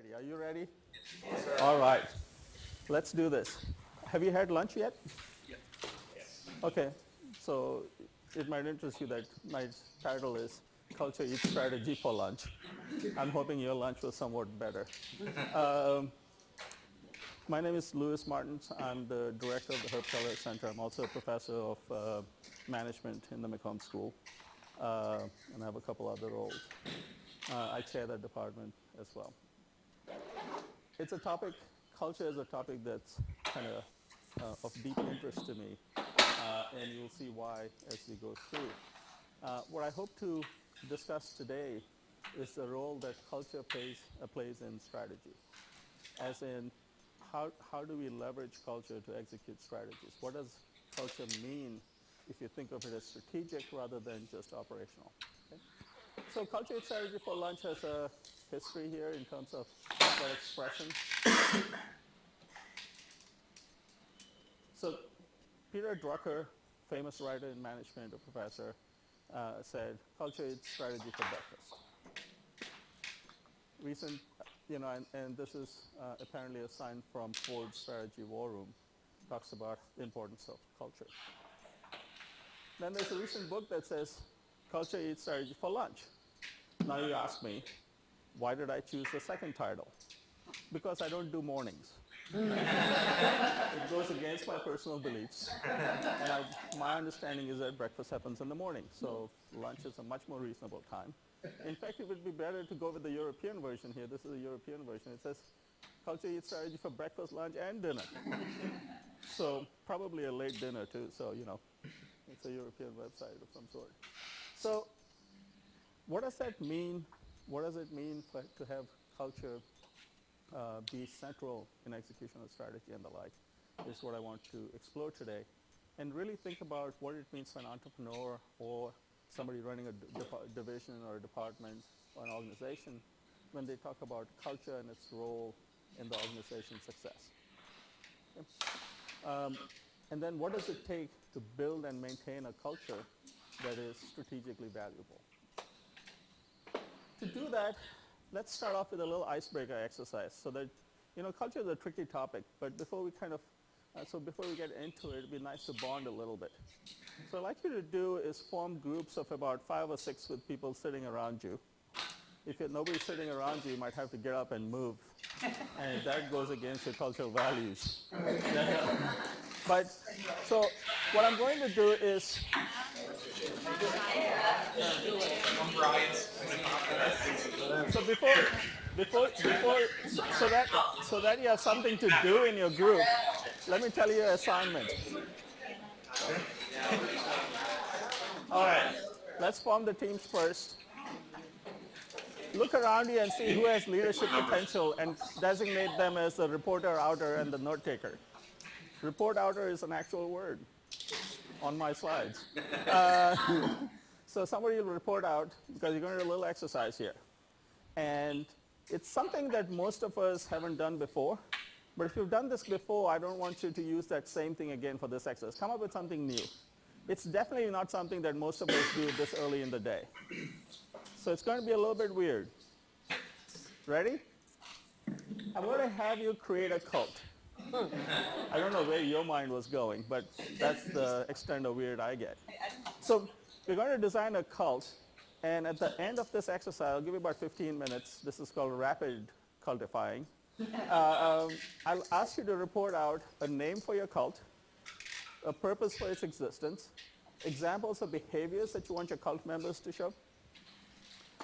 ready. Are you ready? Yes, sir. All right. Let's do this. Have you had lunch yet? Yes. Okay. So it might interest you that my title is Culture Eats Strategy for Lunch. I'm hoping your lunch was somewhat better. My name is Louis Martins. I'm the director of the Herb Kelleher Center. I'm also a professor of management in the McComb School, and I have a couple other roles. I chair that department as well. It's a topic, culture is a topic that's kind of deep interest to me, and you'll see why as we go through. What I hope to discuss today is the role that culture plays in strategy, as in how do we leverage culture to execute strategies? What does culture mean if you think of it as strategic rather than just operational? Okay? So culture strategy for lunch has a history here in terms of that expression. So Peter Drucker, famous writer in management, a professor, said, culture is strategy for breakfast. Recent, and this is apparently a sign from Ford's strategy war room, talks about the importance of culture. Then there's a recent book that says, culture eats strategy for lunch. Now you ask me, why did I choose the second title? Because I don't do mornings. It goes against my personal beliefs. And my understanding is that breakfast happens in the morning, so lunch is a much more reasonable time. In fact, it would be better to go with the European version here. This is the European version. It says, culture eats strategy for breakfast, lunch, and dinner. So probably a late dinner too, so it's a European website of some sort. So what does that mean? What does it mean to have culture be central in execution of strategy and the like, is what I want to explore today. And really think about what it means for an entrepreneur or somebody running a division or a department or an organization when they talk about culture and its role in the organization's success. Okay. And then what does it take to build and maintain a culture that is strategically valuable? To do that, let's start off with a little icebreaker exercise so that, culture is a tricky topic, but before we before we get into it, it'd be nice to bond a little bit. So what I'd like you to do is form groups of about 5 or 6 with people sitting around you. If nobody's sitting around you, you might have to get up and move, and that goes against your cultural values. But, so what I'm going to do is, so that you have something to do in your group, let me tell you your assignment. All right, let's form the teams first. Look around you and see who has leadership potential and designate them as the reporter, outer, and the note taker. Report outer is an actual word on my slides. So somebody will report out because you're going to do a little exercise here. And it's something that most of us haven't done before. But if you've done this before, I don't want you to use that same thing again for this exercise. Come up with something new. It's definitely not something that most of us do this early in the day. So it's going to be a little bit weird. Ready? I'm going to have you create a cult. I don't know where your mind was going, but that's the extent of weird I get. So we're going to design a cult, and at the end of this exercise, I'll give you about 15 minutes. This is called rapid cultifying. I'll ask you to report out a name for your cult, a purpose for its existence, examples of behaviors that you want your cult members to show,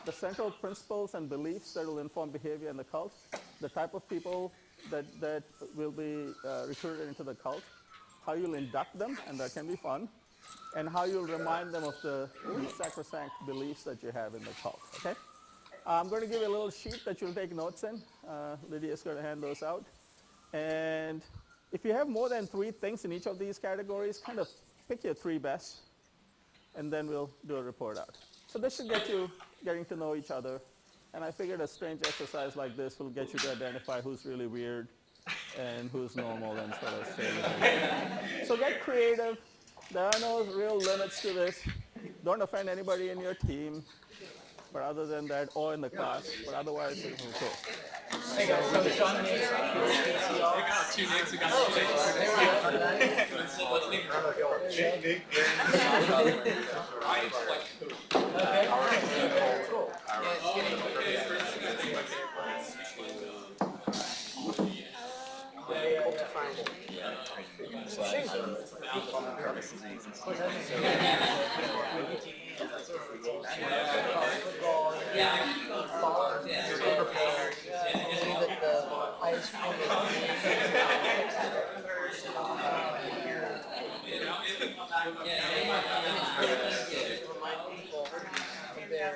the central principles and beliefs that will inform behavior in the cult, the type of people that will be recruited into the cult, how you'll induct them, and that can be fun, and how you'll remind them of the sacrosanct beliefs that you have in the cult, okay? I'm going to give you a little sheet that you'll take notes in. Lydia's going to hand those out. And if you have more than 3 things in each of these categories, kind of pick your 3 best, and then we'll do a report out. So this should get you getting to know each other. And I figured a strange exercise like this will get you to identify who's really weird and who's normal and sort of stay with it. So get creative. There are no real limits to this. Don't offend anybody in your team, but other than that, or in the class, but otherwise it's cool. Two nicks, we got two nicks. Let's leave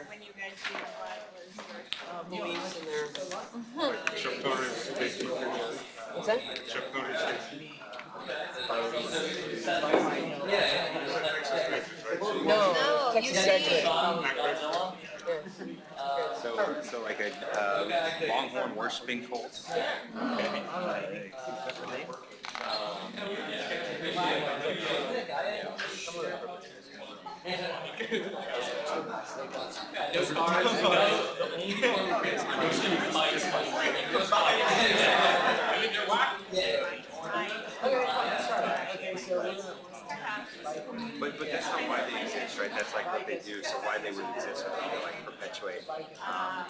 When you guys do what was beliefs in there. What's that? No, Texas graduate. So like a longhorn worshiping cult. But that's not why they exist, right? That's like what they do. So why they would exist would be to like perpetuate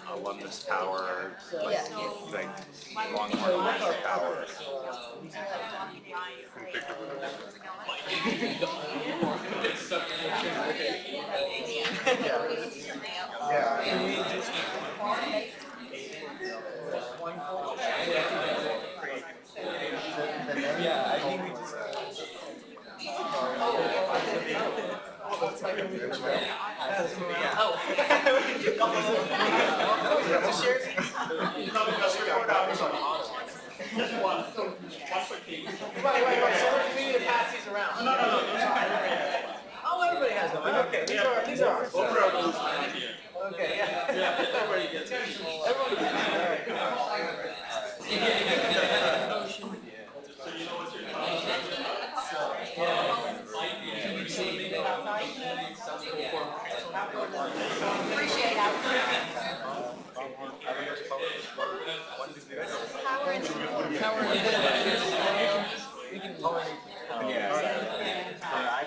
alumnus power, like longhorn worship power. Oh, everybody has them. Okay, these are ours. Okay, yeah. Everybody gets it. Everybody gets it. appreciate it.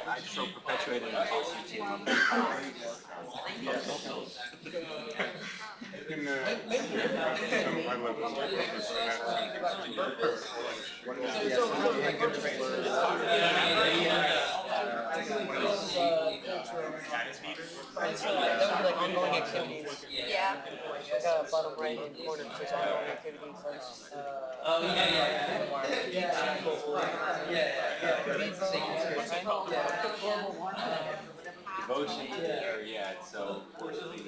I so perpetuated an OCT alumnus power. So that would be like ongoing activities. Yeah. Like bottom right hand corner, there's ongoing activities. Devotion, so forcibly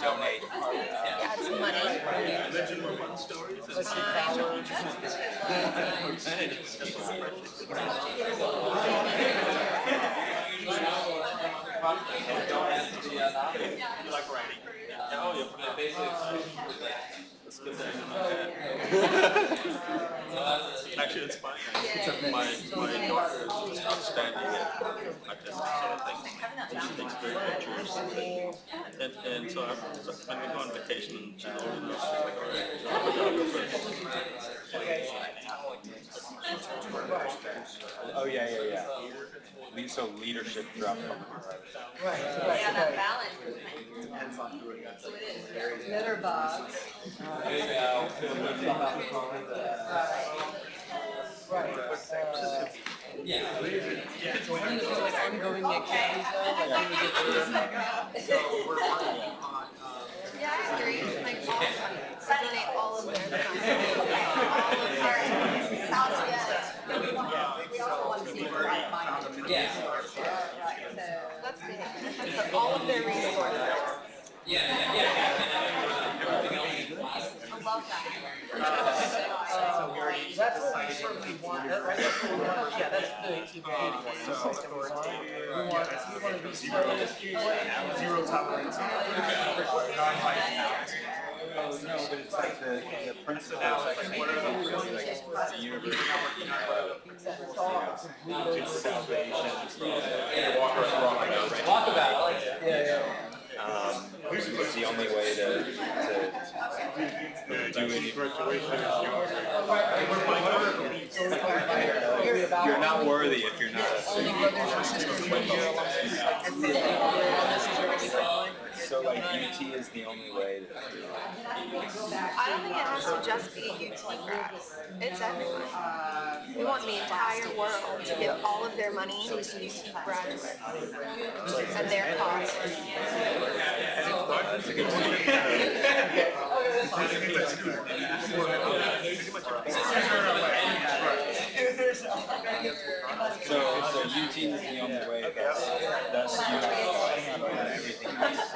donate. Got some money. like writing. Oh, yeah, for the basics. Let's get that in my head. Actually, it's fine. My daughter is outstanding at artistic sort of things. She takes great pictures. And so when we go on vacation, she's old enough, she's like, all right, Oh yeah. So leadership throughout public life. Yeah, that balance. Letterbox. Like ongoing activities though, like when we get to Yeah, I agree. Like donate all of their time. All of our house, yes. We also want to see that's big. All of their resources. I love that. that's what we certainly want, right? That's what we want. Yeah, that's the system we want. We want to be zero tolerance. No, but it's like the principle, like the Walkabout. Yeah. It's the only way to do it. You're not worthy if you're not. Only brothers or sisters when you're alumnus. So like UT is the only way to. I don't think it has to just be UT grads. It's everyone. We want the entire world to give all of their money to UT graduates and their costs. That's a good point. So UT is the only way. That's everything else.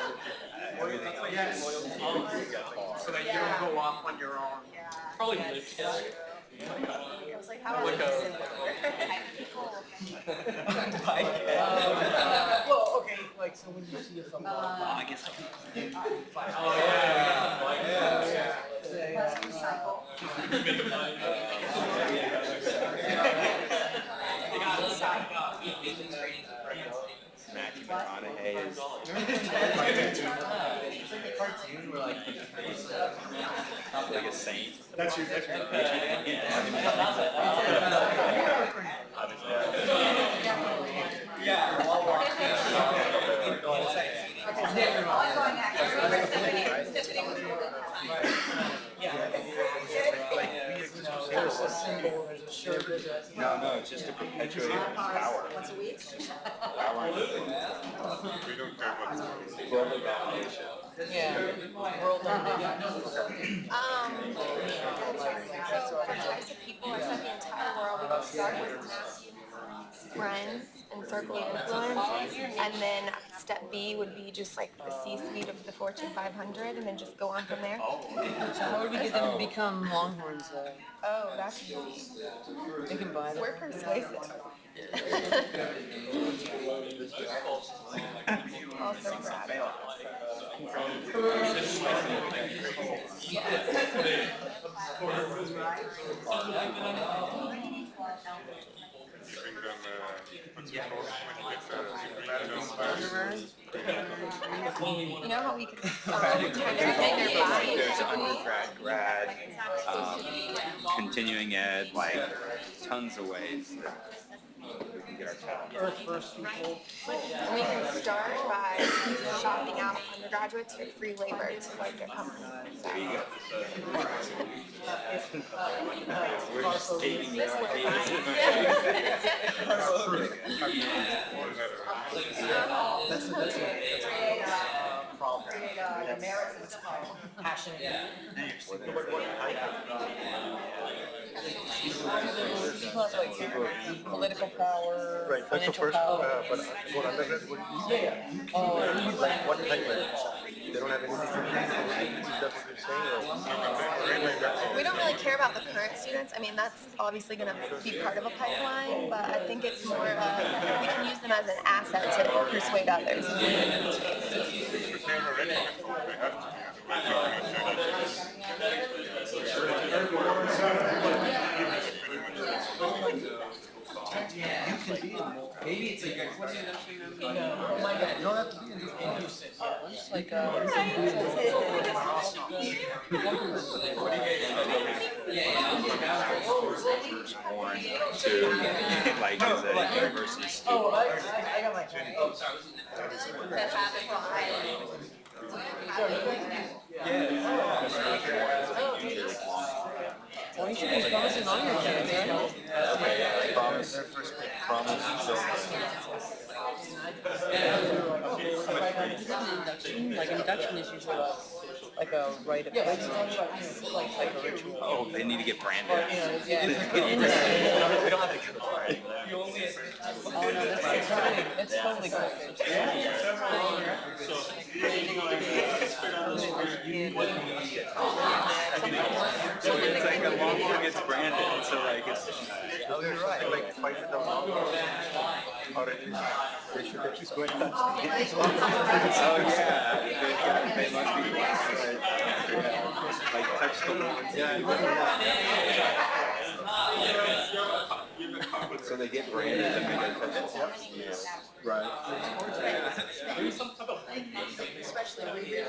So that you don't go off on your own. Probably live together. It was like, how are we simpler? Well, okay, like, so when you see a something I guess I can. Matthew McConaughey is like a saint. That's your There's a symbol, there's a shirt, there's a... No, it's just to perpetuate power. Power. Global domination. Yeah. World So for types of people, I said the entire world, we can start with friends and circle of influence, and then step B would be just like the C-suite of the Fortune 500, and then just go on from there. So how would we get them to become Longhorns? Oh, that's easy. They can buy them. We're persuasive. Also Brad. You know how we could turn their body There's undergrad, grad, continuing ed, like tons of ways that we can get our talent. Earth first people. And we can start by shopping out undergraduates for free labor to like get companies. We're just stating This their way. ideas. That's a problem. It's passionate. People have like political power, Right, that's the financial first, power. but for undergrad, what type of, they don't have anything to do, is that what you're saying? We don't really care about the current students. I mean, that's obviously going to be part of a pipeline, but I think it's more, we can use them as an asset to persuade others. Maybe it's like, what do you know? Oh my God, you don't have to be in Houston. Just like, Born to like as a university student. oh, I got my phone. Oh, sorry. Well, you should be promising on your kids, right? Promise. Like induction is usually like a rite of passage, like a ritual. Oh, they need to get branded. Yeah, They it's get like branded. we don't have to get the Oh no, that's totally cool. So it's like a longhorn gets branded, so like it's. Oh, you're right, like 5,000, or at least, they should at least go and touch. Oh yeah, they must be like touch the. Yeah. they get branded and they get attention. Right. Especially when you're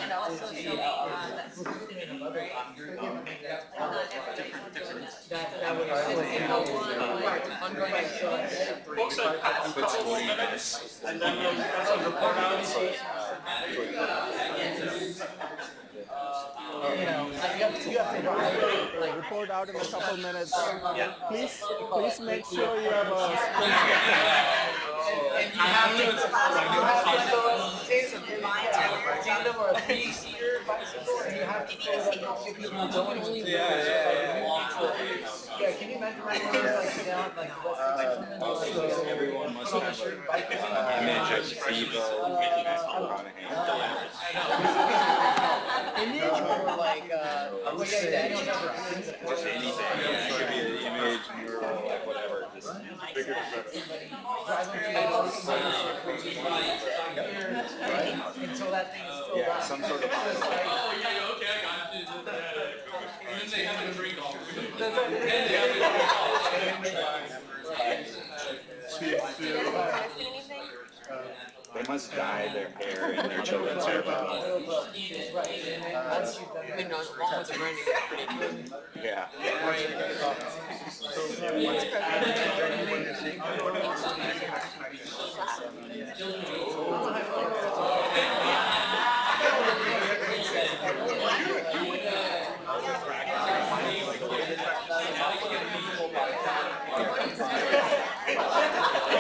And also, so, that's that would ongoing activity. Folks, a couple more minutes, and then we'll report out. You know, you have to like Report out in a couple minutes. Yeah. Please make sure you have a sprint schedule. and you have to tandem or a three-seater bicycle, and you have to give people who don't want to leave. Yeah, can you imagine like down like Everyone must have an image of Bevo and image or like just anything. It could be an image, mural, like whatever. Just bigger until that thing is filled yeah, up. some sort of they must dye their hair in their children's hair. Yeah.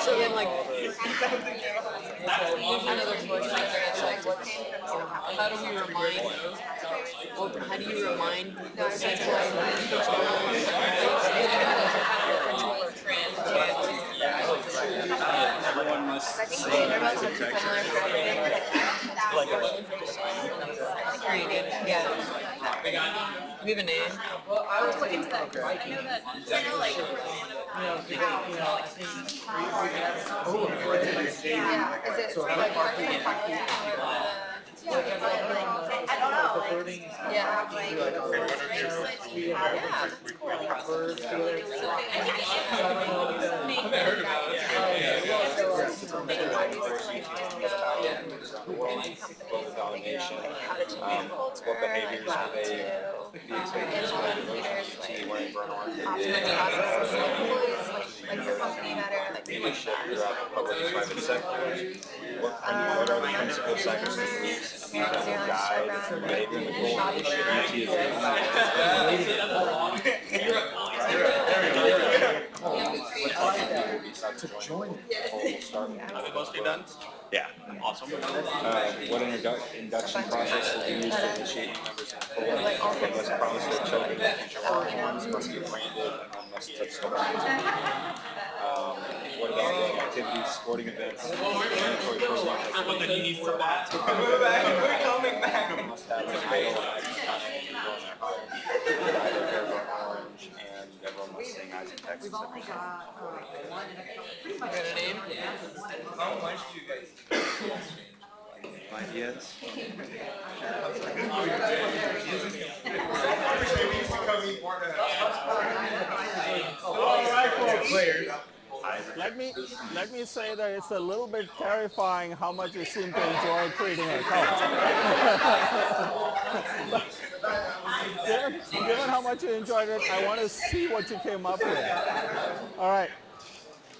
So then, like, another question is like, how do we remind? How do you remind the centralized Everyone must I think sing they're as both a similar section. Yeah. We have a name. Well, I was looking into that. I know that. I know, like, yeah. Is it like I don't know. Yeah. What behaviors are they be expected to see when burn orange? Leadership throughout the public and private sectors. What are the principal cycles of beliefs that guide behavior in the goal? To join Are they mostly done? yeah. Awesome. What induction process is used to initiate new members in the pool? They must promise their children that future partners must be branded and then must touch the ground. What about the activities, sporting events, mandatory personal What did you need for that? must have a title and ID copy on their heart. Dye their hair burnt orange, and everyone must sing Eyes in Texas. We got a name. Ideas? Let me say that it's a little bit terrifying how much you seem to enjoy creating an account. Given how much you enjoyed it, I want to see what you came up with. All right,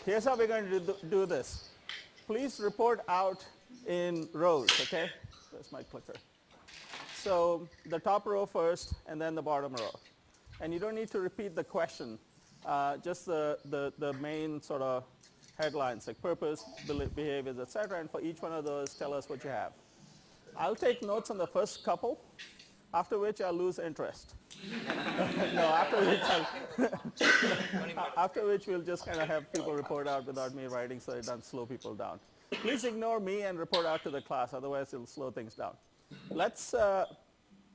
here's how we're going to do this. Please report out in rows, okay? There's my clicker. So the top row first, and then the bottom row. And you don't need to repeat the question, just the main sort of headlines, like purpose, behaviors, etc. And for each one of those, tell us what you have. I'll take notes on the first couple, after which I'll lose interest. No, after which we'll just kind of have people report out without me writing, so it doesn't slow people down. Please ignore me and report out to the class, otherwise it'll slow things down.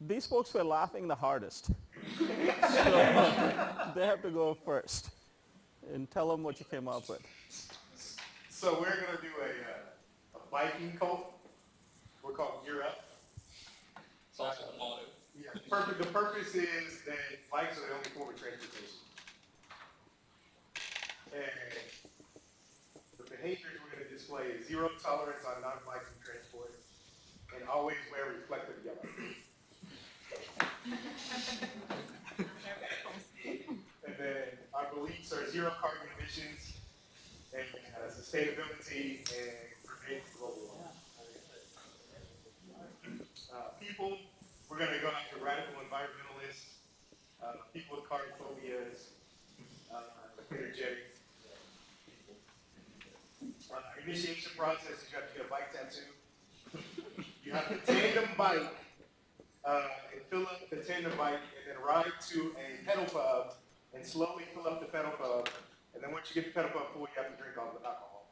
These folks were laughing the hardest. So they have to go first and tell them what you came up with. So we're going to do a Viking cult. We're called Gear Up. It's also a motto. Yeah. The purpose is that bikes are the only form of transportation. And the behaviors we're going to display is zero tolerance on non-bicycle transport and always wear reflective yellow. And then our beliefs are zero carbon emissions and sustainability and prevent global warming. People, we're going to go after radical environmentalists, people with carbon phobias, energetic. Initiation process, you have to get a bike tattoo. You have to tandem bike and fill up the tandem bike and then ride to a pedal pub and slowly fill up the pedal pub. And then once you get the pedal pub full, you have to drink all the alcohol.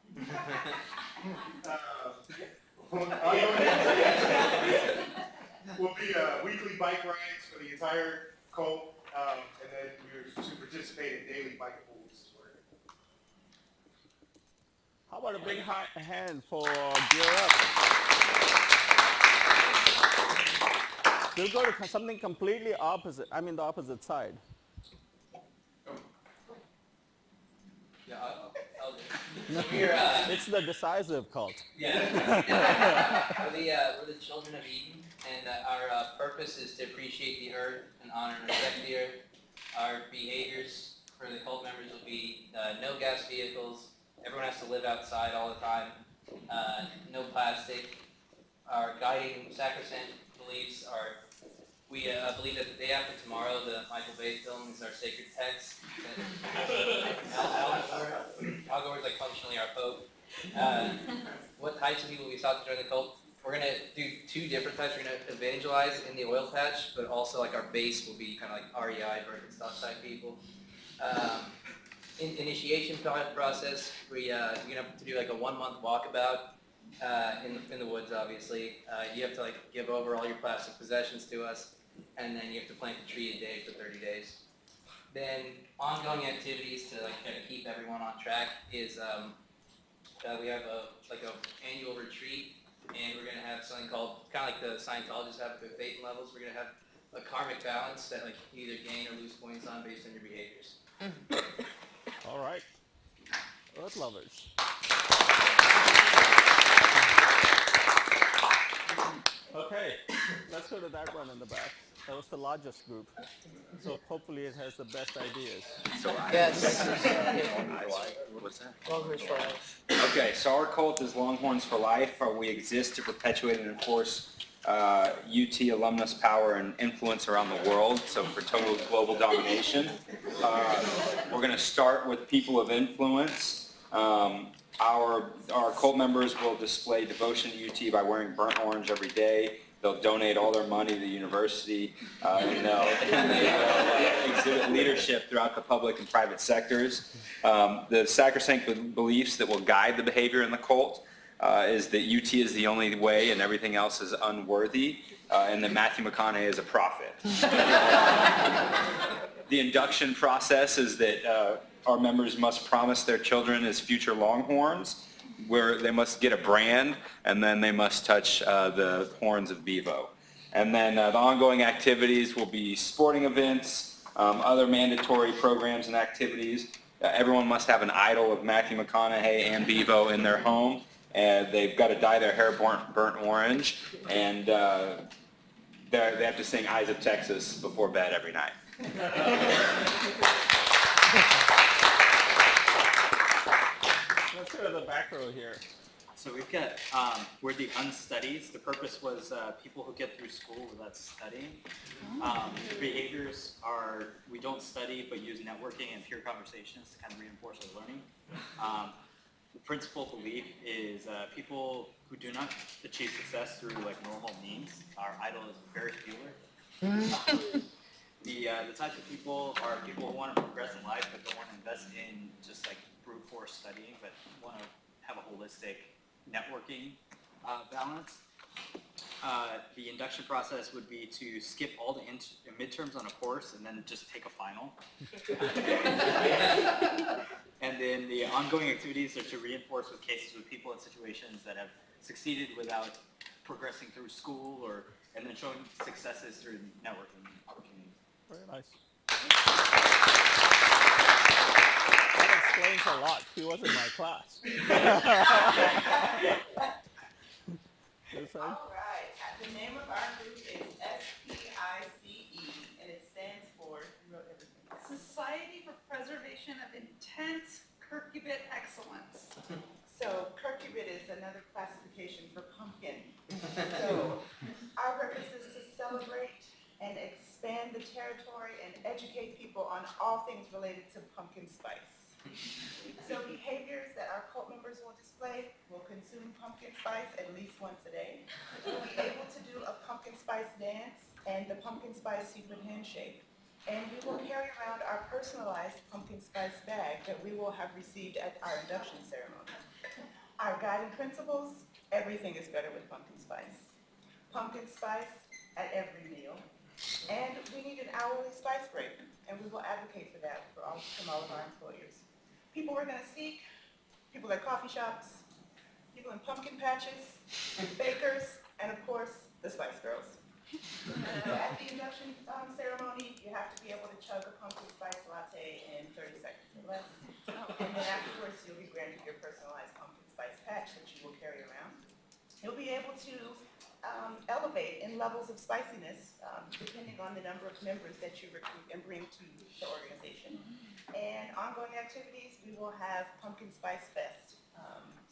Will be weekly bike rides for the entire cult, and then we're to participate in daily bike pools. How about a big hand for Gear Up? We'll go to something completely opposite, I mean the opposite side. Yeah, I'll do it. So we're, It's the decisive cult. yeah. We're the children of Eden, and our purpose is to appreciate the earth and honor and respect the earth. Our behaviors for the cult members will be no gas vehicles. Everyone has to live outside all the time. No plastic. Our guiding sacrosanct beliefs are, we believe that the day after tomorrow, the Michael Bay film is our sacred text. Al Gore is like functionally our pope. What types of people we sought to join the cult? We're going to do two different types. We're going to evangelize in the oil patch, but also like our base will be kind of like REI, Birkenstock type people. Initiation process, you're going to have to do like a 1 month walkabout in the woods, obviously. You have to like give over all your plastic possessions to us, and then you have to plant a tree a day for 30 days. Then ongoing activities to like kind of keep everyone on track is we have a annual retreat, and we're going to have something called, kind of like the Scientologists have with faith levels, we're going to have a karmic balance that like you either gain or lose points on based on your behaviors. All right. Earth lovers. Okay, let's go to that one in the back. That was the largest group. So hopefully it has the best ideas. Yes. What's that? Longhorns for life. Okay, so our cult is Longhorns for Life. We exist to perpetuate and enforce UT alumnus power and influence around the world, so for total global domination. We're going to start with people of influence. Our cult members will display devotion to UT by wearing burnt orange every day. They'll donate all their money to the university, and they'll exhibit leadership throughout the public and private sectors. The sacrosanct beliefs that will guide the behavior in the cult is that UT is the only way and everything else is unworthy, and that Matthew McConaughey is a prophet. The induction process is that our members must promise their children as future Longhorns, where they must get a brand, and then they must touch the horns of Bevo. And then the ongoing activities will be sporting events, other mandatory programs and activities. Everyone must have an idol of Matthew McConaughey and Bevo in their home, and they've got to dye their hair burnt orange, and they have to sing Eyes of Texas before bed every night. Let's go to the back row here. So we've got, we're the unstudies. The purpose was people who get through school without studying. The behaviors are, we don't study but use networking and peer conversations to kind of reinforce our learning. The principal belief is people who do not achieve success through like normal means. Our idol is Ferris Bueller. The types of people are people who want to progress in life but don't want to invest in just like brute force studying, but want to have a holistic networking balance. The induction process would be to skip all the midterms on a course and then just take a final. And then the ongoing activities are to reinforce with cases with people in situations that have succeeded without progressing through school or and then showing successes through networking opportunities. Very nice. That explains a lot. He was in my class. Yes, sir. All right. The name of our group is SPICE, and it stands for, you wrote everything down. Society for Preservation of Intense Curcubit Excellence. So curcubit is another classification for pumpkin. So our purpose is to celebrate and expand the territory and educate people on all things related to pumpkin spice. So behaviors that our cult members will display will consume pumpkin spice at least once a day. We'll be able to do a pumpkin spice dance and the pumpkin spice secret handshake. And we will carry around our personalized pumpkin spice bag that we will have received at our induction ceremony. Our guiding principles, everything is better with pumpkin spice. Pumpkin spice at every meal. And we need an hourly spice break, and we will advocate for that from all of our employers. People we're going to seek, people at coffee shops, people in pumpkin patches, bakers, and of course, the Spice Girls. So at the induction ceremony, you have to be able to chug a pumpkin spice latte in 30 seconds or less. And then afterwards, you'll be granted your personalized pumpkin spice patch that you will carry around. You'll be able to elevate in levels of spiciness depending on the number of members that you recruit and bring to the organization. And ongoing activities, we will have Pumpkin Spice Fest,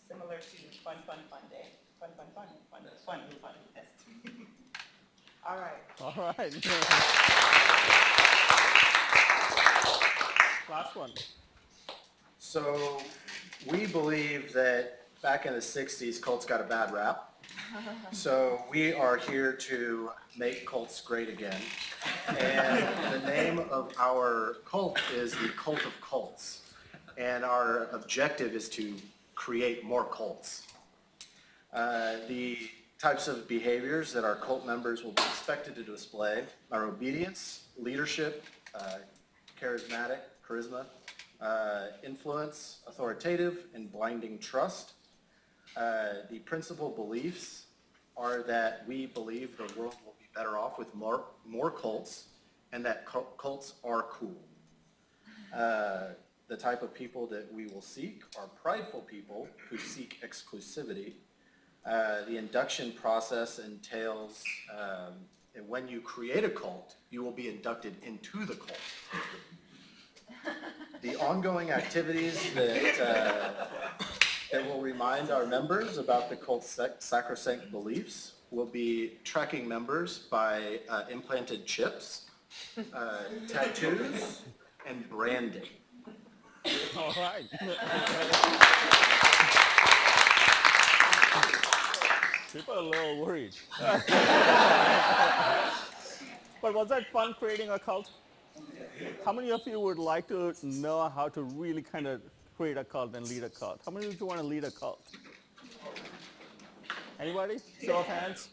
similar to Fun Day. Fun Fest. All right. All right. Last one. So we believe that back in the 60s, cults got a bad rap. So we are here to make cults great again. And the name of our cult is the Cult of Cults. And our objective is to create more cults. The types of behaviors that our cult members will be expected to display are obedience, leadership, charisma, influence, authoritative, and blinding trust. The principal beliefs are that we believe the world will be better off with more cults, and that cults are cool. The type of people that we will seek are prideful people who seek exclusivity. The induction process entails, and when you create a cult, you will be inducted into the cult. The ongoing activities that will remind our members about the cult's sacrosanct beliefs will be tracking members by implanted chips, tattoos, and branding. All right. People are a little worried. But was that fun creating a cult? How many of you would like to know how to really kind of create a cult and lead a cult? How many of you want to lead a cult? Anybody? Show of hands.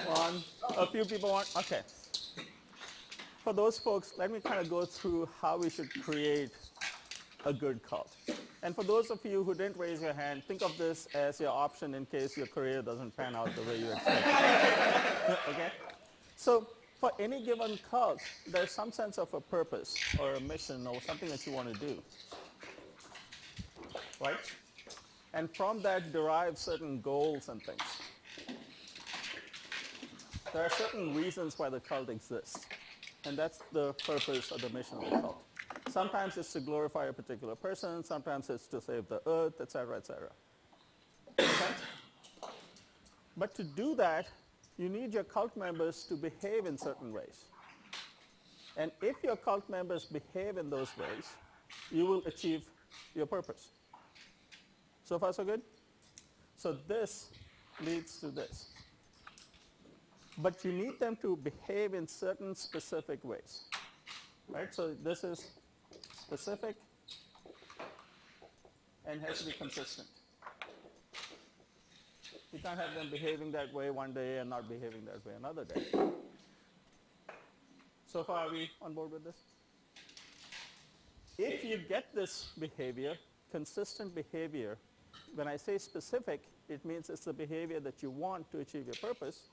One. A few people want. Okay. For those folks, let me kind of go through how we should create a good cult. And for those of you who didn't raise your hand, think of this as your option in case your career doesn't pan out the way you expect. Okay? So for any given cult, there's some sense of a purpose or a mission or something that you want to do. Right? And from that derive certain goals and things. There are certain reasons why the cult exists. And that's the purpose or the mission of the cult. Sometimes it's to glorify a particular person, sometimes it's to save the earth, etc., etc. Okay? But to do that, you need your cult members to behave in certain ways. And if your cult members behave in those ways, you will achieve your purpose. So far, so good? So this leads to this. But you need them to behave in certain specific ways. Right? So this is specific and has to be consistent. You can't have them behaving that way one day and not behaving that way another day. So far, are we on board with this? If you get this behavior, consistent behavior, when I say specific, it means it's the behavior that you want to achieve your purpose.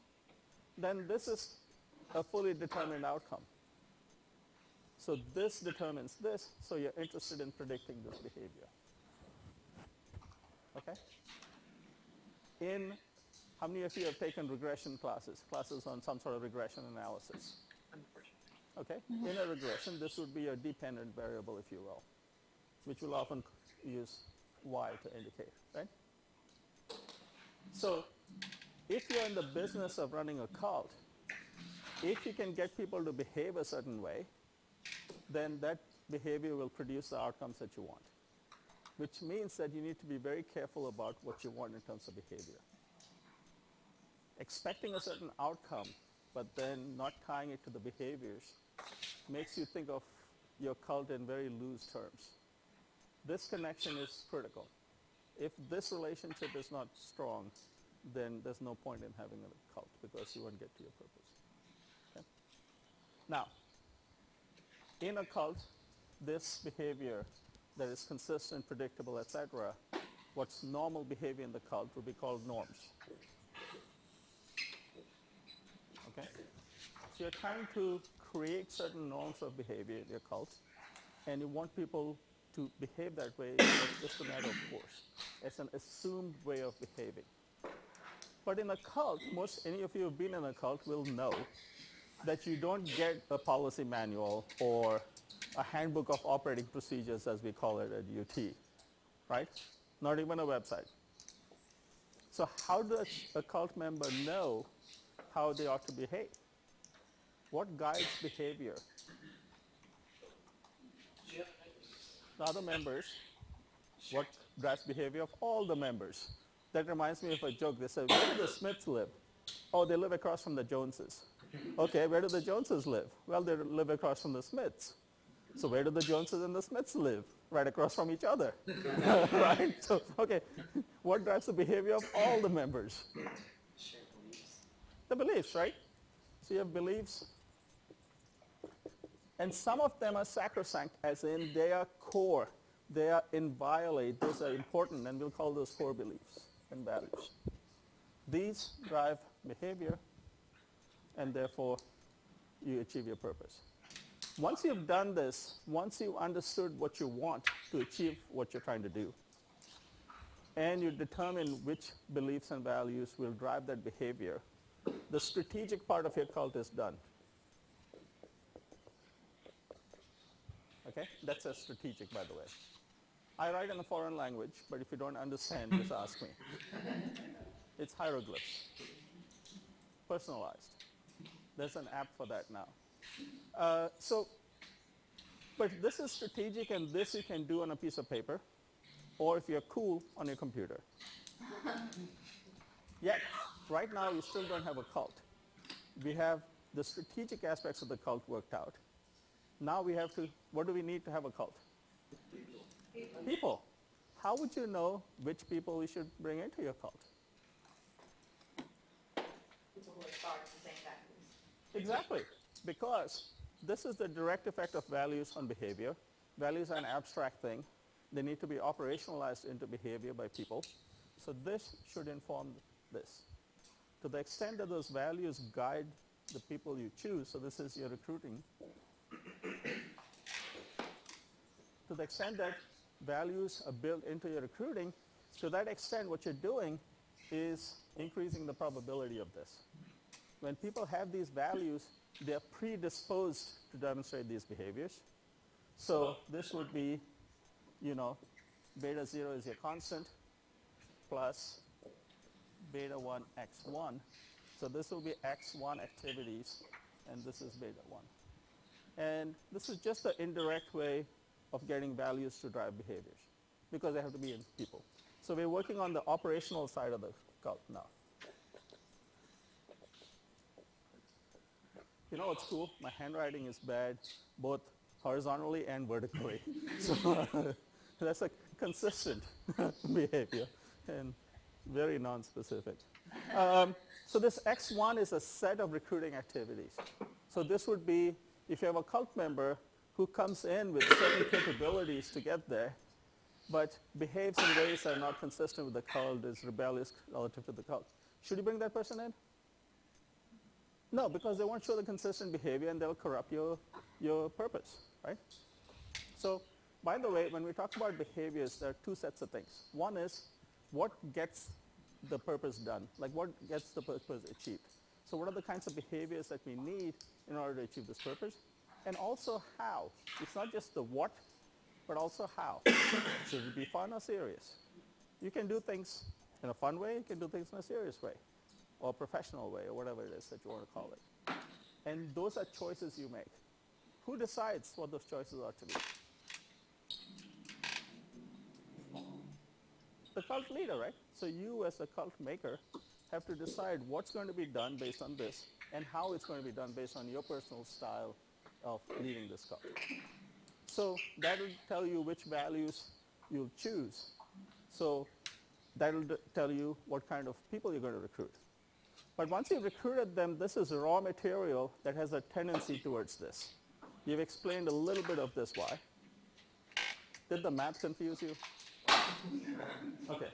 then this is a fully determined outcome. So this determines this, so you're interested in predicting this behavior. Okay? How many of you have taken regression classes on some sort of regression analysis? Okay? In a regression, this would be your dependent variable, if you will, which will often use Y to indicate, right? So if you're in the business of running a cult, if you can get people to behave a certain way, then that behavior will produce the outcomes that you want, which means that you need to be very careful about what you want in terms of behavior. Expecting a certain outcome, but then not tying it to the behaviors, makes you think of your cult in very loose terms. This connection is critical. If this relationship is not strong, then there's no point in having a cult because you won't get to your purpose. Okay? Now, in a cult, this behavior that is consistent, predictable, etc., what's normal behavior in the cult would be called norms. Okay? So you're trying to create certain norms of behavior in your cult, and you want people to behave that way as just a matter of course. It's an assumed way of behaving. But in a cult, any of you who have been in a cult will know that you don't get a policy manual or a handbook of operating procedures, as we call it at UT, right? Not even a website. So how does a cult member know how they ought to behave? What guides behavior? The other members. What drives behavior of all the members? That reminds me of a joke. They said, where do the Smiths live? Oh, they live across from the Joneses. Okay, where do the Joneses live? Well, they live across from the Smiths. So where do the Joneses and the Smiths live? Right across from each other. Right? So, okay, what drives the behavior of all the members? The beliefs, right? So you have beliefs. And some of them are sacrosanct, as in they are core. They are inviolate. Those are important, and we'll call those core beliefs and values. These drive behavior, and therefore you achieve your purpose. Once you've done this, once you've understood what you want to achieve what you're trying to do, and you determine which beliefs and values will drive that behavior, the strategic part of your cult is done. Okay? That's a strategic, by the way. I write in a foreign language, but if you don't understand, just ask me. It's hieroglyphs. Personalized. There's an app for that now. But this is strategic, and this you can do on a piece of paper, or if you're cool, on your computer. Yet, right now, you still don't have a cult. We have the strategic aspects of the cult worked out. Now we have to, what do we need to have a cult? People. How would you know which people you should bring into your cult? People who aspire to the same values. Exactly. Because this is the direct effect of values on behavior. Values are an abstract thing. They need to be operationalized into behavior by people. So this should inform this. To the extent that those values guide the people you choose, so this is your recruiting, to the extent that values are built into your recruiting, to that extent what you're doing is increasing the probability of this. When people have these values, they're predisposed to demonstrate these behaviors. So this would be, beta 0 is your constant plus beta 1 x1. So this will be x1 activities, and this is beta 1. And this is just the indirect way of getting values to drive behaviors, because they have to be in people. So we're working on the operational side of the cult now. You know what's cool? My handwriting is bad, both horizontally and vertically. So that's a consistent behavior and very non-specific. So this X1 is a set of recruiting activities. So this would be, if you have a cult member who comes in with certain capabilities to get there, but behaves in ways that are not consistent with the cult, is rebellious relative to the cult. Should you bring that person in? No, because they won't show the consistent behavior and they'll corrupt your purpose, right? So, by the way, when we talk about behaviors, there are two sets of things. One is what gets the purpose done, like what gets the purpose achieved. So what are the kinds of behaviors that we need in order to achieve this purpose? And also how. It's not just the what, but also how. Should it be fun or serious? You can do things in a fun way, you can do things in a serious way, or a professional way, or whatever it is that you want to call it. And those are choices you make. Who decides what those choices are to be? The cult leader, right? So you as a cult maker have to decide what's going to be done based on this and how it's going to be done based on your personal style of leading this cult. So that will tell you which values you'll choose. So that will tell you what kind of people you're going to recruit. But once you've recruited them, this is raw material that has a tendency towards this. You've explained a little bit of this why. Did the math confuse you? Okay.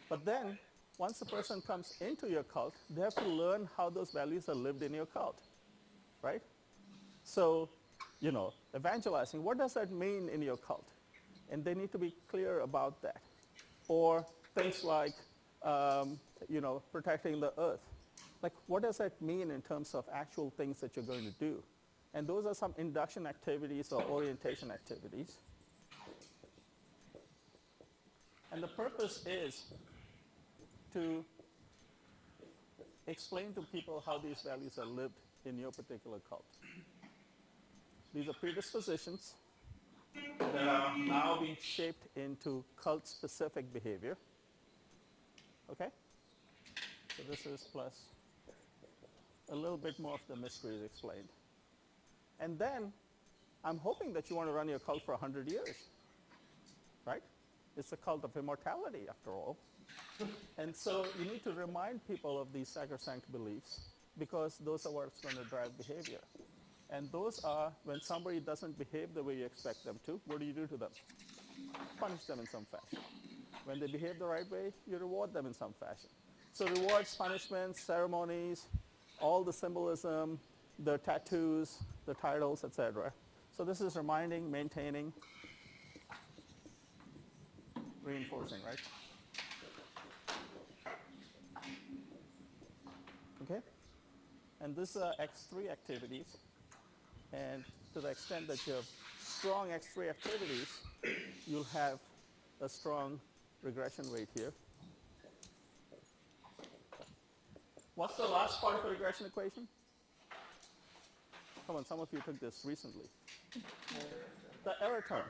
But then, once the person comes into your cult, they have to learn how those values are lived in your cult, right? So, evangelizing, what does that mean in your cult? And they need to be clear about that. Or things like, protecting the earth. Like, what does that mean in terms of actual things that you're going to do? And those are some induction activities or orientation activities. And the purpose is to explain to people how these values are lived in your particular cult. These are predispositions that are now being shaped into cult-specific behavior. Okay? So this is plus a little bit more of the mystery is explained. And then I'm hoping that you want to run your cult for 100 years, right? It's a cult of immortality, after all. And so you need to remind people of these sacrosanct beliefs because those are what's going to drive behavior. And those are when somebody doesn't behave the way you expect them to, what do you do to them? Punish them in some fashion. When they behave the right way, you reward them in some fashion. So rewards, punishments, ceremonies, all the symbolism, the tattoos, the titles, etc. So this is reminding, maintaining, reinforcing, right? Okay? And this are X3 activities. And to the extent that you have strong X3 activities, you'll have a strong regression rate here. What's the last part of the regression equation? Come on, some of you took this recently. The error term.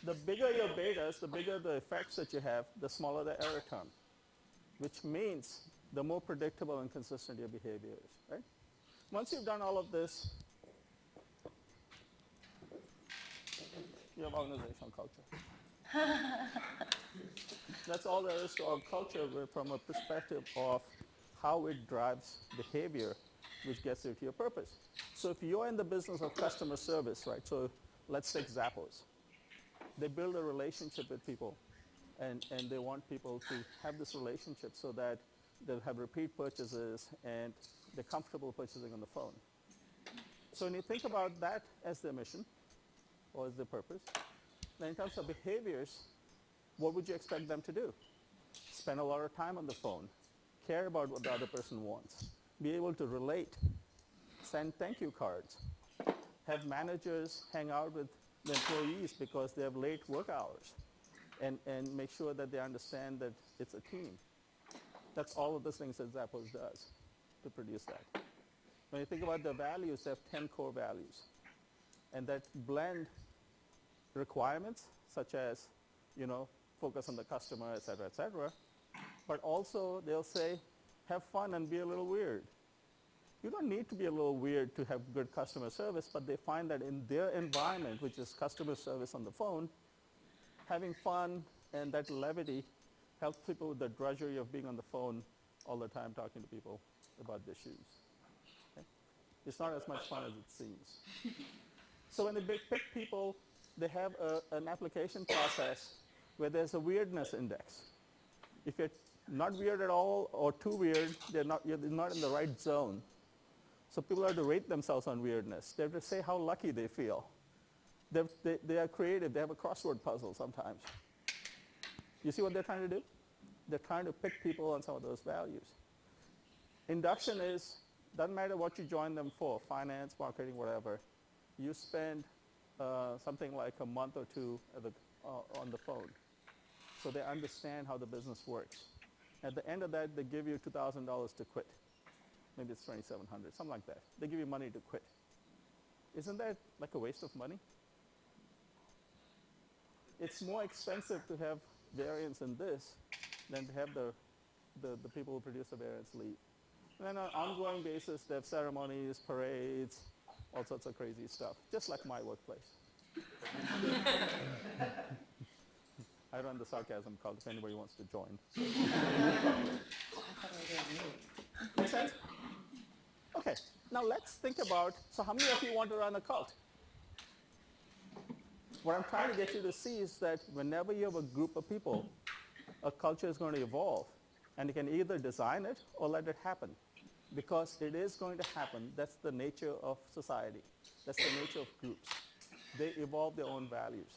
The bigger your betas, the bigger the effects that you have, the smaller the error term, which means the more predictable and consistent your behavior is, right? Once you've done all of this, you have organizational culture. That's all there is to our culture from a perspective of how it drives behavior, which gets you to your purpose. So if you're in the business of customer service, right, so let's take Zappos. They build a relationship with people, and they want people to have this relationship so that they'll have repeat purchases and they're comfortable purchasing on the phone. So when you think about that as their mission or as their purpose, then in terms of behaviors, what would you expect them to do? Spend a lot of time on the phone, care about what the other person wants, be able to relate, send thank you cards, have managers hang out with the employees because they have late work hours, and make sure that they understand that it's a team. That's all of the things that Zappos does to produce that. When you think about the values, they have 10 core values, and that blend requirements such as, focus on the customer, et cetera, but also they'll say, have fun and be a little weird. You don't need to be a little weird to have good customer service, but they find that in their environment, which is customer service on the phone, having fun and that levity helps people with the drudgery of being on the phone all the time talking to people about their shoes. Okay? It's not as much fun as it seems. So when they pick people, they have an application process where there's a weirdness index. If you're not weird at all or too weird. You're not in the right zone. So people have to rate themselves on weirdness. They have to say how lucky they feel. They are creative. They have a crossword puzzle sometimes. You see what they're trying to do? They're trying to pick people on some of those values. Induction doesn't matter what you join them for, finance, marketing, whatever. You spend something like a month or two on the phone. So they understand how the business works. At the end of that, they give you $2,000 to quit. Maybe it's $2,700, something like that. They give you money to quit. Isn't that like a waste of money? It's more expensive to have variance in this than to have the people who produce the variance leave. And then on an ongoing basis, they have ceremonies, parades, all sorts of crazy stuff, just like my workplace. I run the sarcasm cult if anybody wants to join. Make sense? Okay, now let's think about, so how many of you want to run a cult? What I'm trying to get you to see is that whenever you have a group of people, a culture is going to evolve. And you can either design it or let it happen. Because it is going to happen. That's the nature of society. That's the nature of groups. They evolve their own values.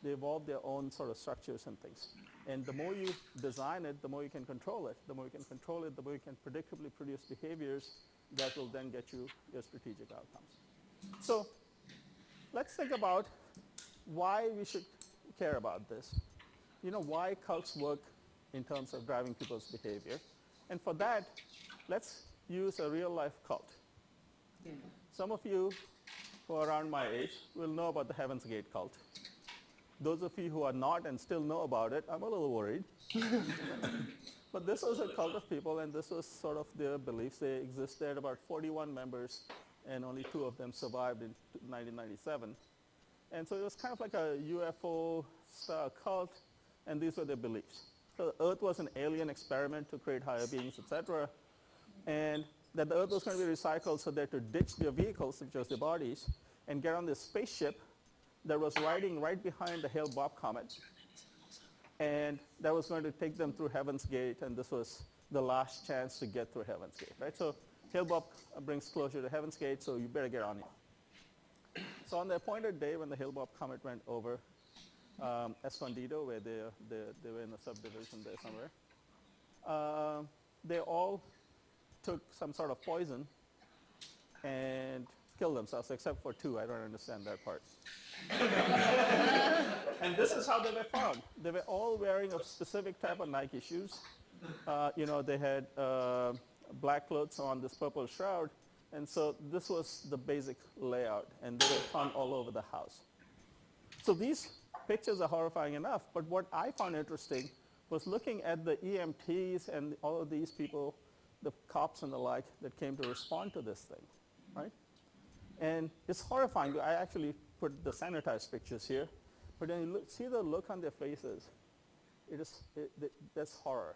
They evolve their own sort of structures and things. And the more you design it, the more you can control it. The more you can control it, the more you can predictably produce behaviors that will then get you your strategic outcomes. So let's think about why we should care about this. You know, why cults work in terms of driving people's behavior. And for that, let's use a real-life cult. Some of you who are around my age will know about the Heaven's Gate cult. Those of you who are not and still know about it, I'm a little worried. But this was a cult of people, and this was sort of their beliefs. They existed, about 41 members, and only 2 of them survived in 1997. And so it was kind of like a UFO-style cult, and these were their beliefs. So the Earth was an alien experiment to create higher beings, etc. And that the Earth was going to be recycled so that to ditch their vehicles, which was their bodies, and get on this spaceship that was riding right behind the Hale-Bopp comet. And that was going to take them through Heaven's Gate, and this was the last chance to get through Heaven's Gate, right? So Hale-Bopp brings closure to Heaven's Gate, so you better get on it. So on the appointed day when the Hale-Bopp comet went over Escondido, where they were in a subdivision there somewhere, they all took some sort of poison and killed themselves, except for 2. I don't understand that part. And this is how they were found. They were all wearing a specific type of Nike shoes. They had black clothes on, this purple shroud. And so this was the basic layout, and they were found all over the house. So these pictures are horrifying enough, but what I found interesting was looking at the EMTs and all of these people, the cops and the like, that came to respond to this thing, right? And it's horrifying. I actually put the sanitized pictures here, but then you see the look on their faces. That's horror.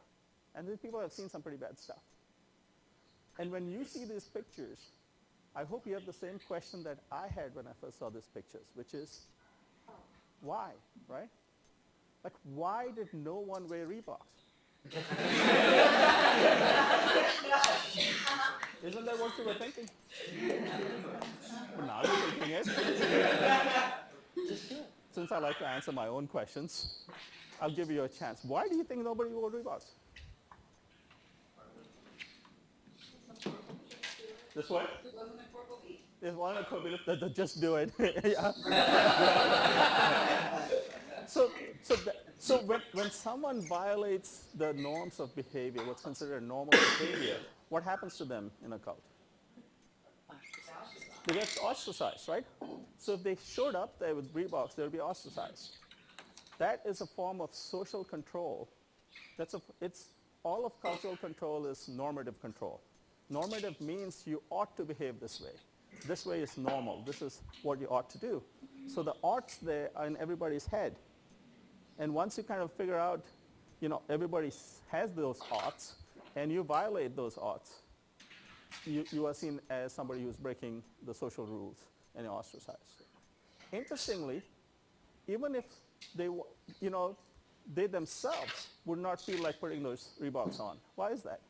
And these people have seen some pretty bad stuff. And when you see these pictures, I hope you have the same question that I had when I first saw these pictures, which is, why, right? Like, why did no one wear Reeboks? Isn't that what you were thinking? Well, now you're thinking it. Since I like to answer my own questions, I'll give you a chance. Why do you think nobody wore Reeboks? This way? There's one that just do it. So when someone violates the norms of behavior, what's considered normal behavior, what happens to them in a cult? They get ostracized, right? So if they showed up there with Reeboks, they would be ostracized. That is a form of social control. All of cultural control is normative control. Normative means you ought to behave this way. This way is normal. This is what you ought to do. So the oughts there are in everybody's head. And once you kind of figure out, everybody has those oughts, and you violate those oughts, you are seen as somebody who's breaking the social rules, and you're ostracized. Interestingly, even if they themselves would not feel like putting those Reeboks on. Why is that?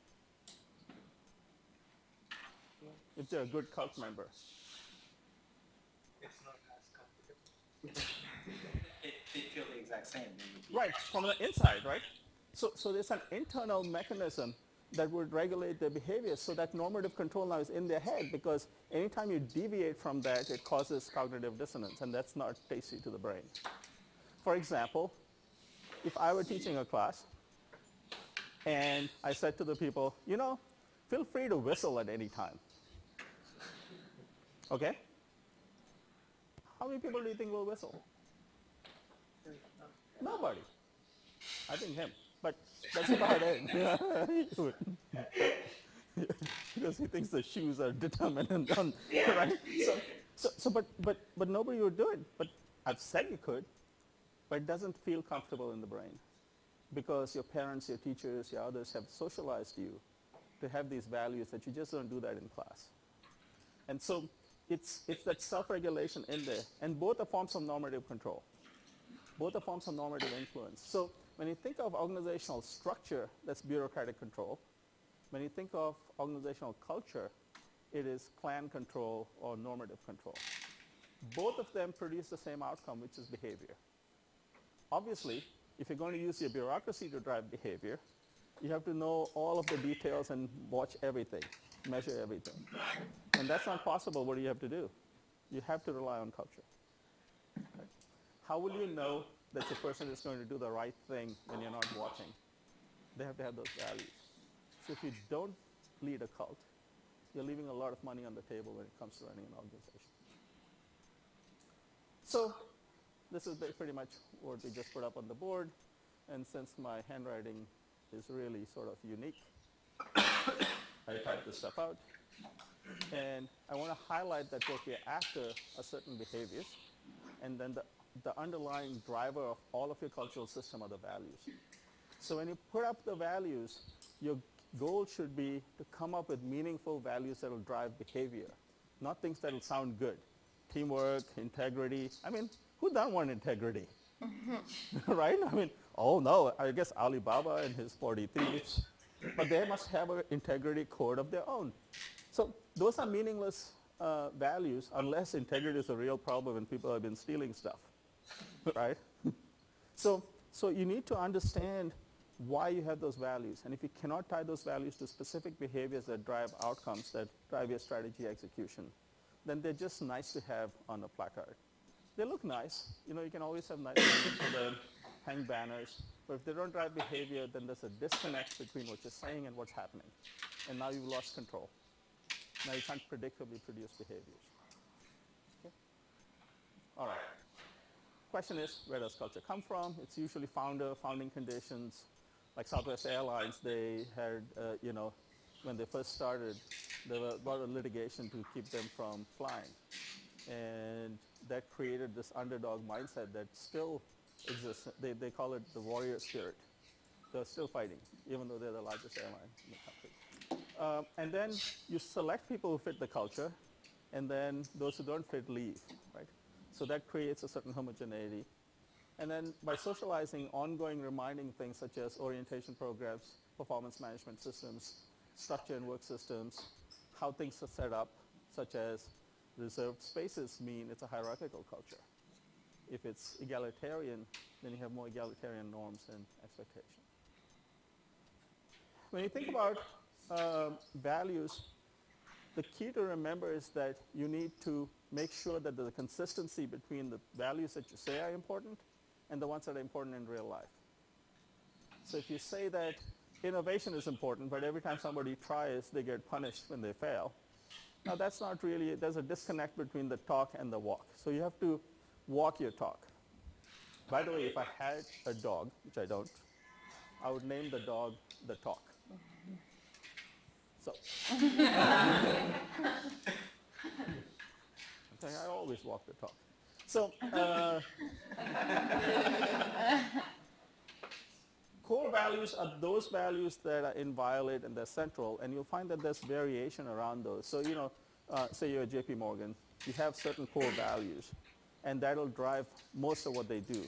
If they're a good cult member. It's not as comfortable. They feel the exact same. They would be Right, from the inside, right? So there's an internal mechanism that would regulate their behavior so that normative control now is in their head, because anytime you deviate from that, it causes cognitive dissonance, and that's not tasty to the brain. For example, if I were teaching a class and I said to the people, feel free to whistle at any time. Okay? How many people do you think will whistle? Nobody. I think him. But that's about it. He would. Because he thinks the shoes are determinant on, right? But nobody would do it. But I've said you could, but it doesn't feel comfortable in the brain, because your parents, your teachers, your others have socialized you to have these values that you just don't do that in class. And so it's that self-regulation in there, and both are forms of normative control. Both are forms of normative influence. So when you think of organizational structure, that's bureaucratic control. When you think of organizational culture, it is clan control or normative control. Both of them produce the same outcome, which is behavior. Obviously, if you're going to use your bureaucracy to drive behavior, you have to know all of the details and watch everything, measure everything. And that's not possible. What do you have to do? You have to rely on culture. Okay? How will you know that the person is going to do the right thing when you're not watching? They have to have those values. So if you don't lead a cult, you're leaving a lot of money on the table when it comes to running an organization. So this is pretty much what we just put up on the board. And since my handwriting is really sort of unique, I typed this stuff out. And I want to highlight that what we're after are certain behaviors. And then the underlying driver of all of your cultural system are the values. So when you put up the values, your goal should be to come up with meaningful values that will drive behavior, not things that will sound good. Teamwork, integrity. I mean, who doesn't want integrity? Right? I mean, oh no, I guess Alibaba and his 40 thieves, but they must have an integrity code of their own. So those are meaningless values unless integrity is a real problem and people have been stealing stuff, right? So you need to understand why you have those values. And if you cannot tie those values to specific behaviors that drive outcomes, that drive your strategy execution, then they're just nice to have on a placard. They look nice. You can always have nice things for them, hang banners. But if they don't drive behavior, then there's a disconnect between what you're saying and what's happening. And now you've lost control. Now you can't predictably produce behaviors. Okay? All right. Question is, where does culture come from? It's usually founding conditions. Like Southwest Airlines, they had, when they first started, there was a lot of litigation to keep them from flying. And that created this underdog mindset that still exists. They call it the warrior spirit. They're still fighting, even though they're the largest airline in the country. And then you select people who fit the culture, and then those who don't fit leave, right? So that creates a certain homogeneity. And then by socializing ongoing reminding things such as orientation programs, performance management systems, structure and work systems, how things are set up, such as reserved spaces mean it's a hierarchical culture. If it's egalitarian, then you have more egalitarian norms and expectations. When you think about values, the key to remember is that you need to make sure that there's a consistency between the values that you say are important and the ones that are important in real life. So if you say that innovation is important, but every time somebody tries, they get punished when they fail, now that's not really, there's a disconnect between the talk and the walk. So you have to walk your talk. By the way, if I had a dog, which I don't, I would name the dog the talk. So, I always walk the talk. So, core values are those values that are inviolate and they're central, and you'll find that there's variation around those. So, say you're at JP Morgan, you have certain core values. and that'll drive most of what they do.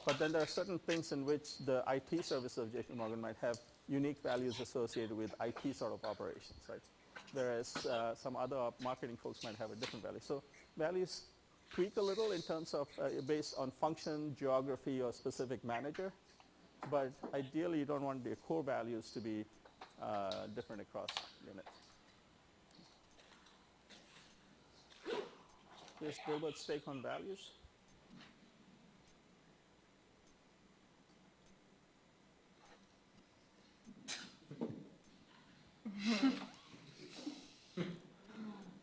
But then there are certain things in which the IT service of JP Morgan might have unique values associated with IT sort of operations, right? Whereas some other marketing folks might have a different value. So values tweak a little in terms of based on function, geography, or specific manager. But ideally, you don't want the core values to be different across units. Here's Gilbert's take on values.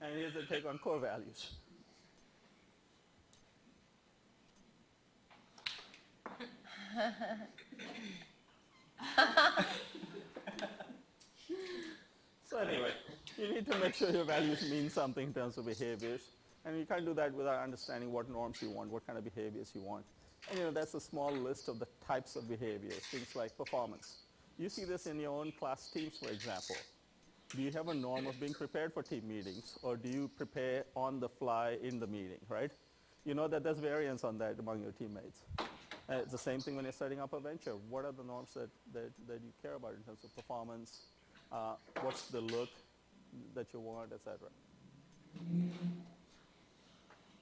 And here's the take on core values. So anyway, you need to make sure your values mean something in terms of behaviors. And you can't do that without understanding what norms you want, what kind of behaviors you want. And that's a small list of the types of behaviors, things like performance. You see this in your own class teams, for example. Do you have a norm of being prepared for team meetings, or do you prepare on the fly in the meeting, right? You know that there's variance on that among your teammates. It's the same thing when you're setting up a venture. What are the norms that you care about in terms of performance? What's the look that you want, et cetera?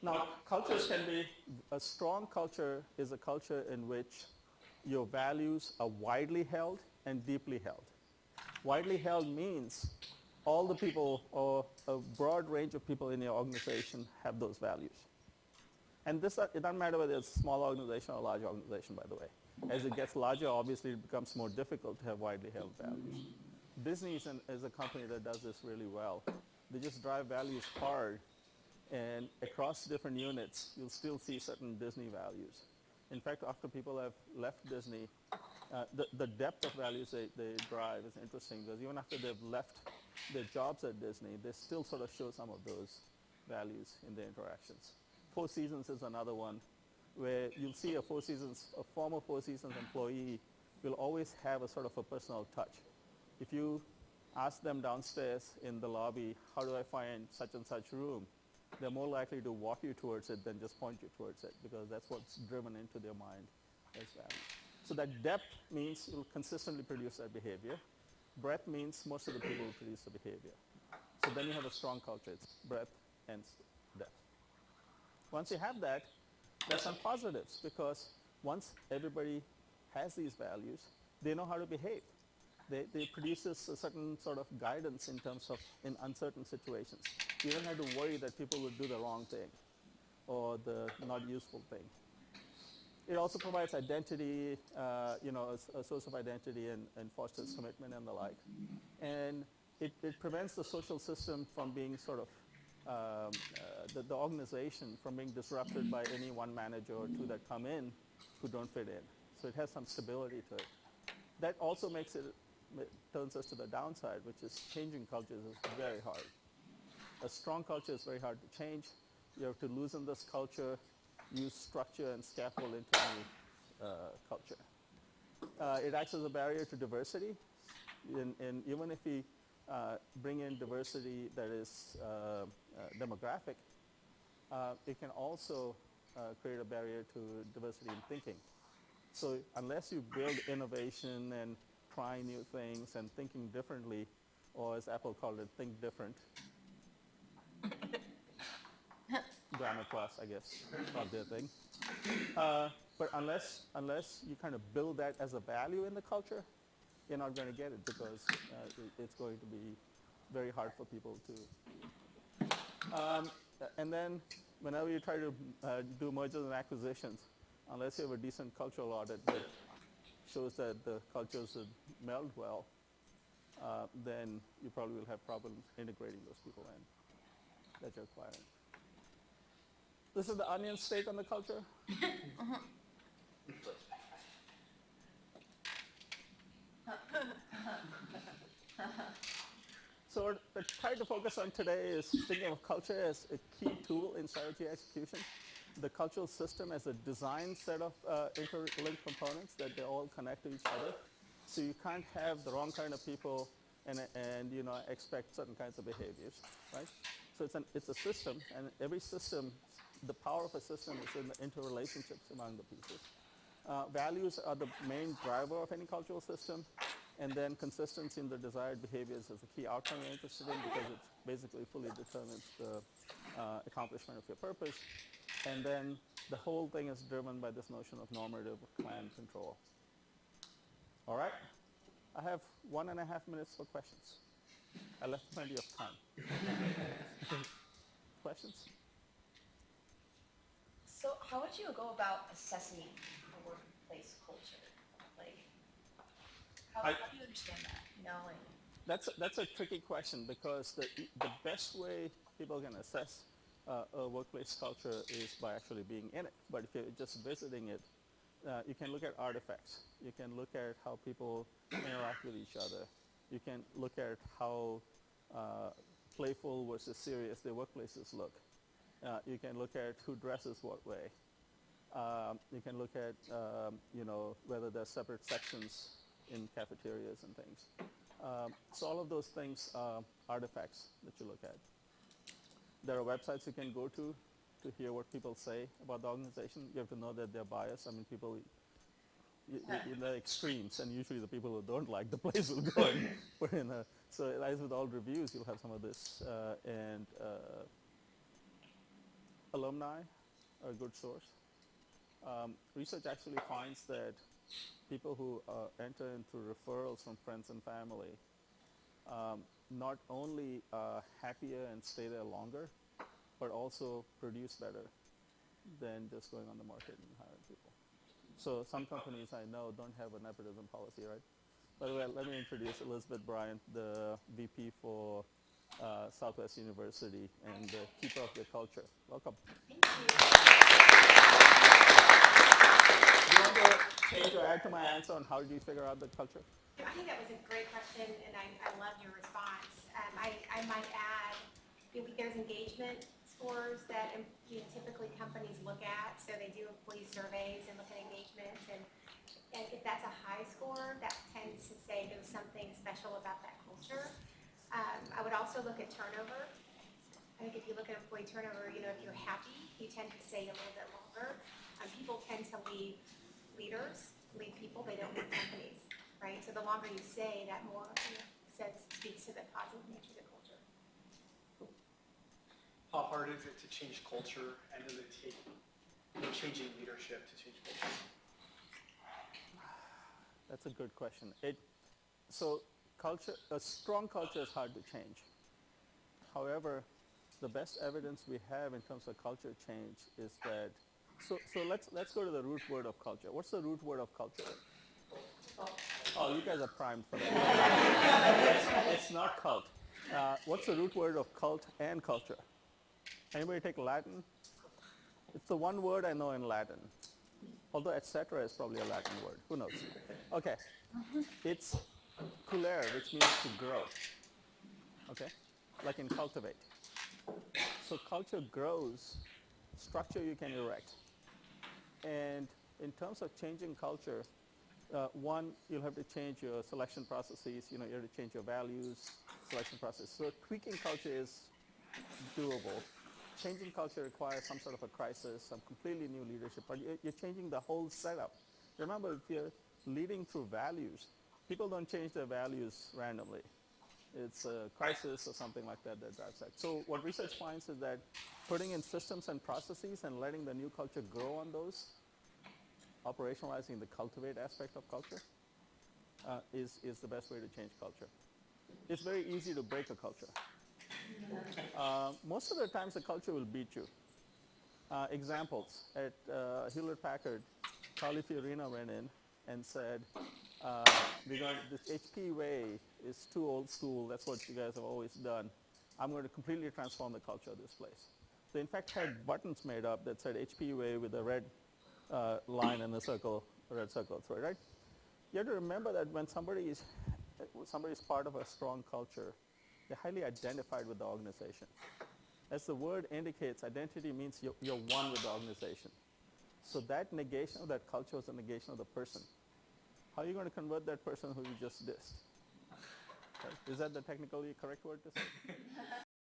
Now, cultures can be, a strong culture is a culture in which your values are widely held and deeply held. Widely held means all the people or a broad range of people in your organization have those values. And this, it doesn't matter whether it's a small organization or a large organization, by the way. As it gets larger, obviously it becomes more difficult to have widely held values. Disney is a company that does this really well. They just drive values hard, and across different units, you'll still see certain Disney values. In fact, after people have left Disney, the depth of values they drive is interesting, because even after they've left their jobs at Disney, they still sort of show some of those values in their interactions. Four Seasons is another one, where you'll see a former Four Seasons employee will always have a sort of a personal touch. If you ask them downstairs in the lobby, how do I find such and such room? They're more likely to walk you towards it than just point you towards it, because that's what's driven into their mind as value. So that depth means you'll consistently produce that behavior. Breadth means most of the people will produce the behavior. So then you have a strong culture. It's breadth and depth. Once you have that, there's some positives, because once everybody has these values, they know how to behave. They produce a certain sort of guidance in terms of in uncertain situations. You don't have to worry that people will do the wrong thing or the not useful thing. It also provides identity, a source of identity, and fosters commitment and the like. And it prevents the social system from being sort of, the organization from being disrupted by any one manager or two that come in who don't fit in. So it has some stability to it. That also turns us to the downside, which is changing cultures is very hard. A strong culture is very hard to change. You have to loosen this culture, use structure and scaffold into a new culture. It acts as a barrier to diversity. And even if we bring in diversity that is demographic, it can also create a barrier to diversity in thinking. So unless you build innovation and trying new things and thinking differently, or as Apple called it, think different. Grammar class, I guess, not their thing. But unless you kind of build that as a value in the culture, you're not going to get it, because it's going to be very hard for people to. And then whenever you try to do mergers and acquisitions, unless you have a decent cultural audit that shows that the cultures meld well, then you probably will have problems integrating those people in that you're acquiring. This is the Onion's take on the culture. So what we're trying to focus on today is thinking of culture as a key tool in strategy execution. The cultural system as a design set of interlinked components that they all connect to each other. So you can't have the wrong kind of people and expect certain kinds of behaviors, right? So it's a system, and every system the power of a system is in the interrelationships among the pieces. Values are the main driver of any cultural system, and then consistency in the desired behaviors is a key outcome you're interested in because it basically fully determines the accomplishment of your purpose. And then the whole thing is driven by this notion of normative clan control. All right? I have 1.5 minutes for questions. I left plenty of time. Questions? So how would you go about assessing a workplace culture? Like, how do you understand that? Knowing. That's a tricky question because the best way people can assess a workplace culture is by actually being in it. But if you're just visiting it, you can look at artifacts. You can look at how people interact with each other. You can look at how playful versus serious their workplaces look. You can look at who dresses what way. You can look at whether there's separate sections in cafeterias and things. So all of those things are artifacts that you look at. There are websites you can go to hear what people say about the organization. You have to know that they're biased. I mean, people in the extremes, and usually the people who don't like the place will go and put in a. So as with all reviews, you'll have some of this, and alumni are a good source. Research actually finds that people who enter into referrals from friends and family not only happier and stay there longer, but also produce better than just going on the market and hiring people. So some companies I know don't have a nepotism policy, right? By the way, let me introduce Elizabeth Bryant, the VP for Southwest University and the keeper of the culture. Welcome. Thank you. Do you want to change or add to my answer on how do you figure out the culture? I think that was a great question, and I love your response. I might add, there's engagement scores that typically companies look at. So they do employee surveys and look at engagements, and if that's a high score, that tends to say there's something special about that culture. I would also look at turnover. I think if you look at employee turnover, if you're happy, you tend to stay a little bit longer. People tend to leave people, they don't leave companies, right? So the longer you stay, that more speaks to the positive nature of the culture. How hard is it to change culture, and does it take changing leadership to change culture? That's a good question. A strong culture is hard to change. However, the best evidence we have in terms of culture change is that. So let's go to the root word of culture. What's the root word of culture? Oh, you guys are primed for that. It's not cult. What's the root word of cult and culture? Anybody take Latin? It's the one word I know in Latin. Although et cetera is probably a Latin word. Who knows? Okay. It's culere, which means to grow. Okay? Like in cultivate. So culture grows, structure you can erect. And in terms of changing culture, one, you'll have to change your selection processes. You have to change your values, selection process. So tweaking culture is doable. Changing culture requires some sort of a crisis, some completely new leadership, but you're changing the whole setup. Remember, if you're leading through values, people don't change their values randomly. It's a crisis or something like that that drives that. So what research finds is that putting in systems and processes and letting the new culture grow on those, operationalizing the cultivate aspect of culture, is the best way to change culture. It's very easy to break a culture. Most of the times the culture will beat you. Examples, at Hewlett-Packard, Carly Fiorina went in and said, this HP way is too old school, that's what you guys have always done. I'm going to completely transform the culture of this place. They in fact had buttons made up that said HP way with a red line and a circle, a red circle through it, right? You have to remember that when somebody's part of a strong culture, they're highly identified with the organization. As the word indicates, identity means you're one with the organization. So that negation of that culture is a negation of the person. How are you going to convert that person who you just dissed? Right? Is that the technically correct word to say?